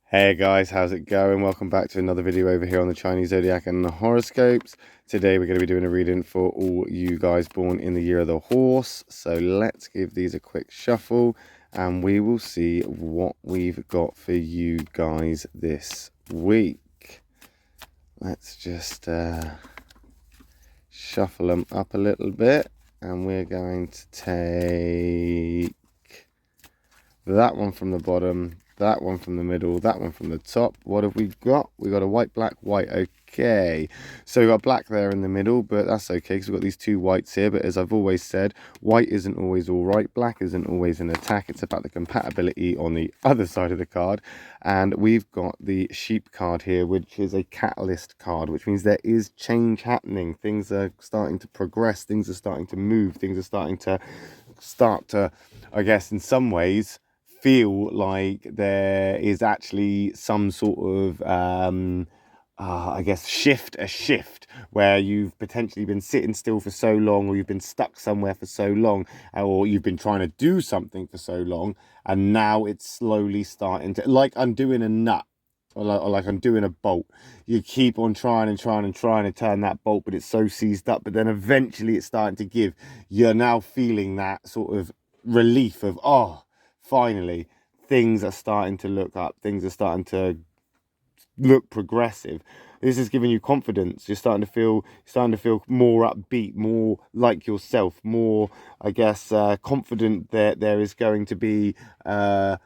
Hey guys, how's it going? Welcome back to another video over here on the Chinese Zodiac and the horoscopes. Today we're going to be doing a reading for all you guys born in the year of the horse. So let's give these a quick shuffle and we will see what we've got for you guys this week. Let's just shuffle them up a little bit and we're going to take that one from the bottom, that one from the middle, that one from the top. What have we got? We got a white, black, white. Okay, so we got black there in the middle, but that's okay because we've got these two whites here. But as I've always said, white isn't always all right. Black isn't always an attack. It's about the compatibility on the other side of the card. And we've got the sheep card here, which is a catalyst card, which means there is change happening. Things are starting to progress. Things are starting to move. Things are starting to I guess, in some ways, feel like there is actually some sort of I guess a shift where you've potentially been sitting still for so long, or you've been stuck somewhere for so long, or you've been trying to do something for so long, and now it's slowly starting to, like undoing a nut, or like undoing a bolt. You keep on trying and trying and trying to turn that bolt, but it's so seized up, but then eventually it's starting to give. You're now feeling that sort of relief of, oh, finally, things are starting to look up. Things are starting to look progressive. This is giving you confidence. You're starting to feel more upbeat, more like yourself, more, I guess, confident that there is going to be a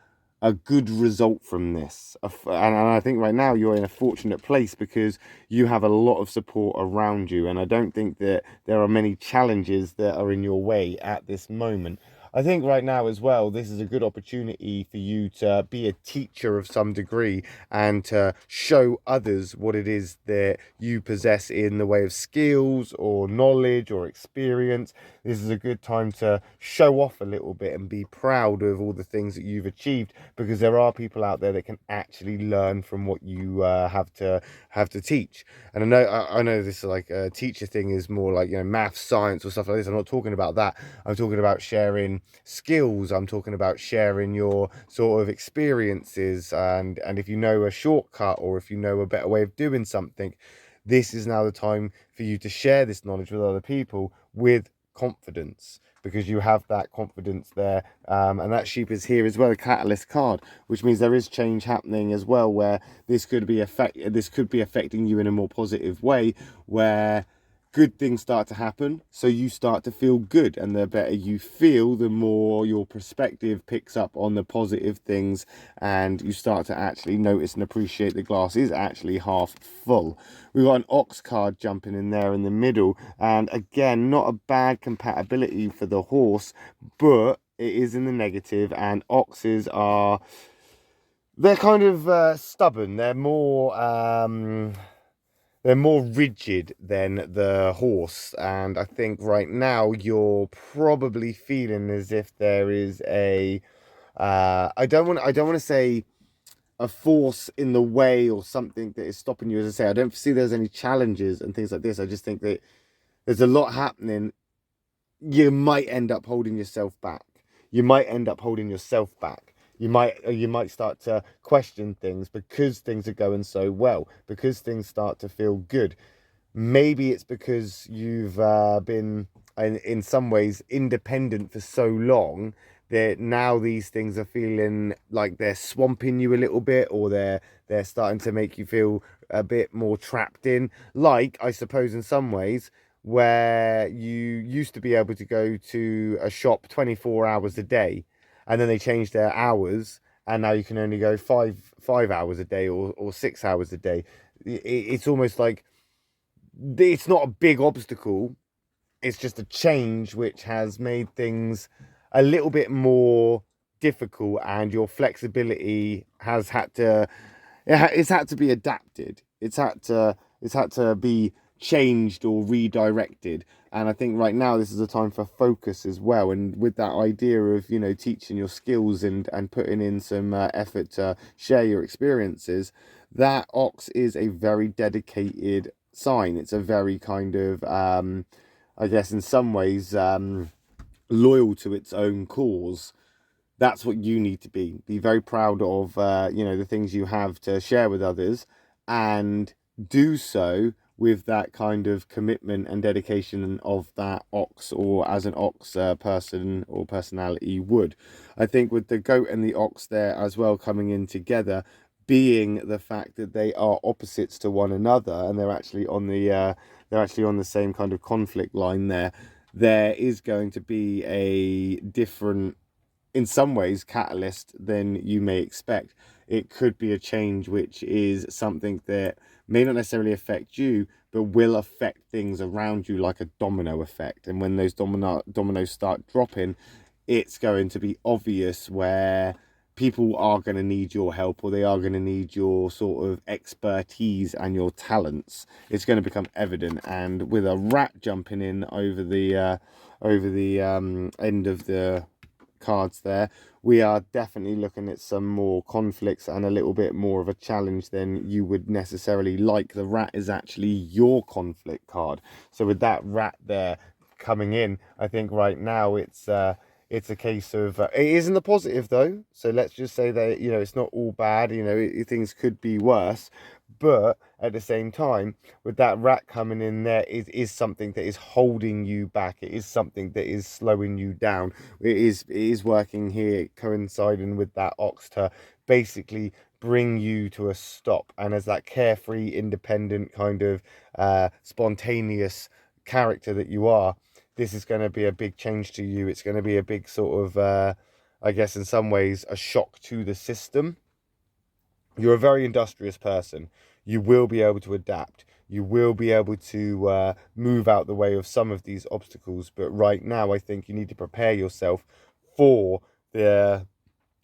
good result from this. And I think right now you're in a fortunate place because you have a lot of support around you. And I don't think that there are many challenges that are in your way at this moment. I think right now as well, this is a good opportunity for you to be a teacher of some degree and to show others what it is that you possess in the way of skills or knowledge or experience. This is a good time to show off a little bit and be proud of all the things that you've achieved, because there are people out there that can actually learn from what you have to teach. And I know this is like a teacher thing is more like, you know, math, science or stuff like this. I'm not talking about that. I'm talking about sharing skills. I'm talking about sharing your sort of experiences, and if you know a shortcut or if you know a better way of doing something, this is now the time for you to share this knowledge with other people with confidence, because you have that confidence there. And that sheep is here as well, a catalyst card, which means there is change happening as well, where this could be affecting you in a more positive way, where good things start to happen, so you start to feel good, and the better you feel, the more your perspective picks up on the positive things, and you start to actually notice and appreciate the glass is actually half full. We've got an ox card jumping in there in the middle, and again, not a bad compatibility for the horse, but it is in the negative, and oxes are, they're kind of stubborn. They're more rigid than the horse, and I think right now you're probably feeling as if there is a I don't want to say a force in the way or something that is stopping you. As I say, I don't see there's any challenges and things like this. I just think that there's a lot happening. You might end up holding yourself back. You might end up holding yourself back. You might start to question things because things are going so well, because things start to feel good. Maybe it's because you've been in some ways independent for so long that now these things are feeling like they're swamping you a little bit, or they're starting to make you feel a bit more trapped in. Like, I suppose in some ways, where you used to be able to go to a shop 24 hours a day, and then they changed their hours, and now you can only go five hours a day, or 6 hours a day. It's almost like it's not a big obstacle. It's just a change which has made things a little bit more difficult, and your flexibility has had to, it's had to be adapted. It's had to be changed or redirected. And I think right now this is a time for focus as well. And with that idea of, you know, teaching your skills and putting in some effort to share your experiences, that ox is a very dedicated sign. It's a very kind of I guess in some ways loyal to its own cause. that's what you need to be. Be very proud of, you know, the things you have to share with others, and do so with that kind of commitment and dedication of that ox, or as an ox person or personality would. I think with the goat and the ox there as well coming in together, being the fact that they are opposites to one another, and they're actually on the same kind of conflict line there. There is going to be a different, in some ways, catalyst than you may expect. It could be a change which is something that may not necessarily affect you, but will affect things around you, like a domino effect. And when those dominoes start dropping, it's going to be obvious where people are going to need your help, or they are going to need your sort of expertise and your talents. It's going to become evident. And with a rat jumping in over the end of the cards there, we are definitely looking at some more conflicts and a little bit more of a challenge than you would necessarily like. The rat is actually your conflict card, so with that rat there coming in, I think right now it's a case of it is in the positive though, so let's just say that, you know, it's not all bad. You know, things could be worse, but at the same time, with that rat coming in there, is something that is holding you back. It is something that is slowing you down. It is working here, coinciding with that ox, to basically bring you to a stop. And as that carefree, independent, kind of spontaneous character that you are, this is going to be a big change to you. It's going to be a big sort of, I guess in some ways, a shock to the system. You're a very industrious person. You will be able to adapt. You will be able to move out the way of some of these obstacles. But right now, I think you need to prepare yourself for the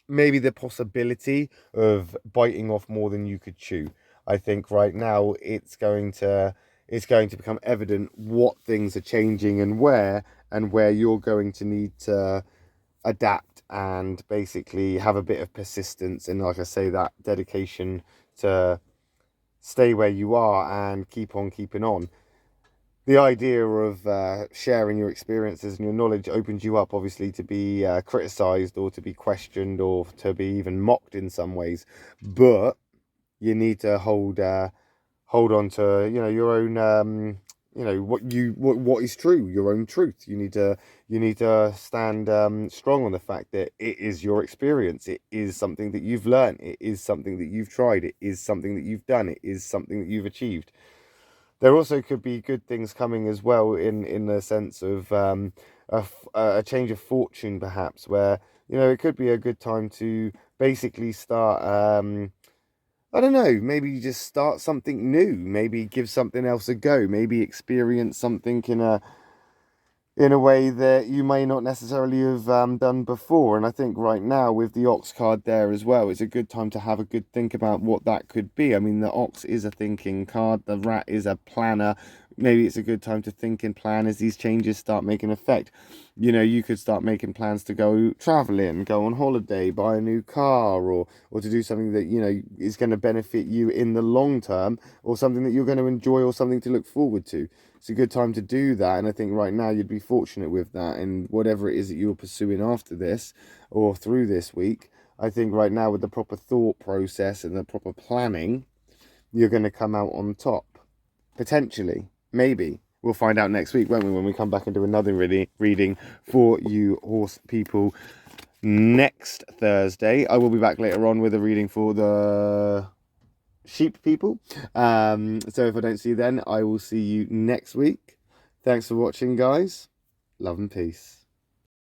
maybe the possibility of biting off more than you could chew. I think right now it's going to become evident what things are changing, and where you're going to need to adapt and basically have a bit of persistence, and like I say, that dedication to stay where you are and keep on keeping on. The idea of sharing your experiences and your knowledge opens you up, obviously, to be criticized, or to be questioned, or to be even mocked in some ways. But you need to hold on to, you know, your own, you know, what is true, your own truth. You need to stand strong on the fact that it is your experience. It is something that you've learned. It is something that you've tried. It is something that you've done. It is something that you've achieved. There also could be good things coming as well, in the sense of a change of fortune, perhaps, where, you know, it could be a good time to basically start, I don't know, maybe just start something new, maybe give something else a go, maybe experience something in a way that you may not necessarily have done before. And I think right now, with the ox card there as well, it's a good time to have a good think about what that could be. I mean, the ox is a thinking card, the rat is a planner. Maybe it's a good time to think and plan as these changes start making effect. You know, you could start making plans to go traveling, go on holiday, buy a new car, or to do something that, you know, is going to benefit you in the long term, or something that you're going to enjoy, or something to look forward to. It's a good time to do that, and I think right now you'd be fortunate with that. And whatever it is that you're pursuing after this, or through this week, I think right now, with the proper thought process and the proper planning, you're going to come out on top. Potentially. Maybe. We'll find out next week, won't we, when we come back and do another reading for you horse people next Thursday. I will be back later on with a reading for the sheep people. So if I don't see you then, I will see you next week. Thanks for watching, guys. Love and peace.